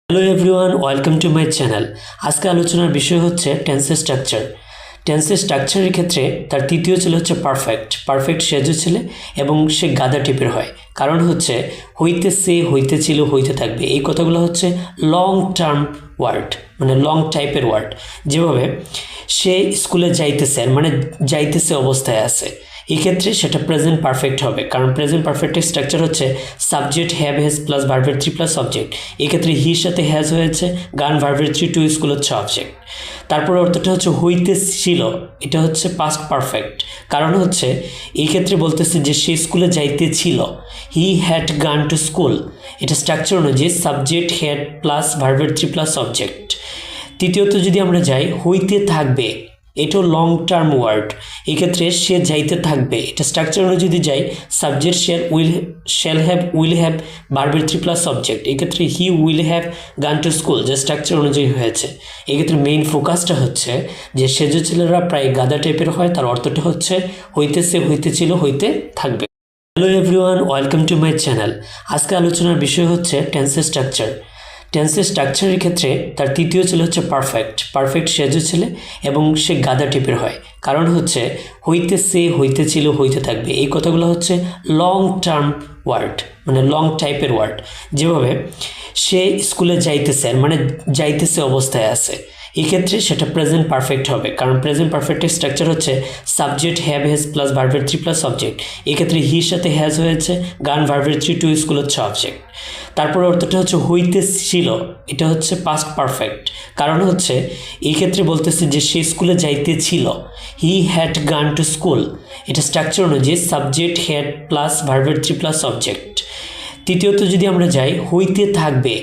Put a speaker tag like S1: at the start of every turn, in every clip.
S1: Hello everyone, welcome to my channel. আজকে আলোচনার বিষয় হচ্ছে টেন্সের স্ট্রাকচার। টেন্সের স্ট্রাকচারের ক্ষেত্রে তার তৃতীয় ছেলে হচ্ছে পারফেক্ট সেজ ছেলে এবং সে গাদা টিপের হয়। কারণ হচ্ছে হইতেছে, হইতেছিল, হইতে থাকবে, এই কথাগুলো হচ্ছে লং টার্ম ওয়ার্ড, মানে লং টাইপের ওয়ার্ড। যেভাবে সে স্কুলে যাইতেছে, মানে যাইতেছে অবস্থায় আছে, এই ক্ষেত্রে সেটা প্রেজেন্ট পারফেক্ট হবে, কারণ প্রেজেন্ট পারফেক্টের স্ট্রাকচার হচ্ছে সাবজেক্ট হ্যাভ হ্যাজ প্লাস ভার্বের থ্রি প্লাস অবজেক্ট। এক্ষেত্রে হির সাথে হ্যাজ হয়েছে, গান ভার্বের থ্রি, টু স্কুল হচ্ছে অবজেক্ট। তারপরে অর্থটা হচ্ছে হইতেছিল, এটা হচ্ছে পাস্ট পারফেক্ট। কারণ হচ্ছে এই ক্ষেত্রে বলতেছে যে সে স্কুলে যাইতেছিল, he had gone to school. এটা স্ট্রাকচার অনুযায়ী সাবজেক্ট হ্যাড প্লাস ভার্বের থ্রি প্লাস অবজেক্ট। তৃতীয়ত যদি আমরা যাই, হইতে থাকবে, এটাও লং টার্ম ওয়ার্ড। এক্ষেত্রে সে যাইতে থাকবে, এটা স্ট্রাকচার অনুযায়ী যদি যাই, subject shall have, will have, ভার্বের থ্রি প্লাস অবজেক্ট। এক্ষেত্রে হি উইল হ্যাভ গান টু স্কুল, যে স্ট্রাকচার অনুযায়ী হয়েছে। এক্ষেত্রে মেইন ফোকাসটা হচ্ছে যে সেজ ছেলেরা প্রায় গাদা টাইপের হয়, তার অর্থটা হচ্ছে হইতেছে, হইতেছিল, হইতে থাকবে। Hello everyone, welcome to my channel. আজকে আলোচনার বিষয় হচ্ছে টেন্সের স্ট্রাকচার। টেন্সের স্ট্রাকচারের ক্ষেত্রে তার তৃতীয় ছেলে হচ্ছে পারফেক্ট সেজ ছেলে এবং সে গাদা টিপের হয়। কারণ হচ্ছে হইতেছে, হইতেছিল, হইতে থাকবে, এই কথাগুলো হচ্ছে লং টার্ম ওয়ার্ড, মানে লং টাইপের ওয়ার্ড। যেভাবে সে স্কুলে যাইতেছে, মানে যাইতেছে অবস্থায় আছে, এই ক্ষেত্রে সেটা প্রেজেন্ট পারফেক্ট হবে, কারণ প্রেজেন্ট পারফেক্টের স্ট্রাকচার হচ্ছে সাবজেক্ট হ্যাভ হ্যাজ প্লাস ভার্বের থ্রি প্লাস অবজেক্ট। এক্ষেত্রে হির সাথে হ্যাজ হয়েছে, গান ভার্বের থ্রি, টু স্কুল হচ্ছে অবজেক্ট। তারপরে অর্থটা হচ্ছে হইতেছিল, এটা হচ্ছে পাস্ট পারফেক্ট। কারণ হচ্ছে এই ক্ষেত্রে বলতেছে যে সে স্কুলে যাইতেছিল, he had gone to school. এটা স্ট্রাকচার অনুযায়ী সাবজেক্ট হ্যাড প্লাস ভার্বের থ্রি প্লাস অবজেক্ট। তৃতীয়ত যদি আমরা যাই, হইতে থাকবে,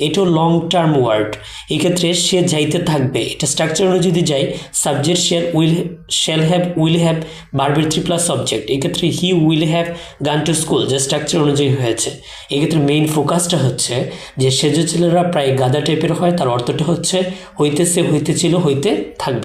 S1: এটাও লং টার্ম ওয়ার্ড। এক্ষেত্রে সে যাইতে থাকবে, এটা স্ট্রাকচার অনুযায়ী যদি যাই, subject shall have, will have, ভার্বের থ্রি প্লাস অবজেক্ট। এক্ষেত্রে হি উইল হ্যাভ গান টু স্কুল, যে স্ট্রাকচার অনুযায়ী হয়েছে। এক্ষেত্রে মেইন ফোকাসটা হচ্ছে যে সেজ ছেলেরা প্রায় গাদা টাইপের হয়, তার অর্থটা হচ্ছে হইতেছে, হইতেছিল, হইতে থাকবে।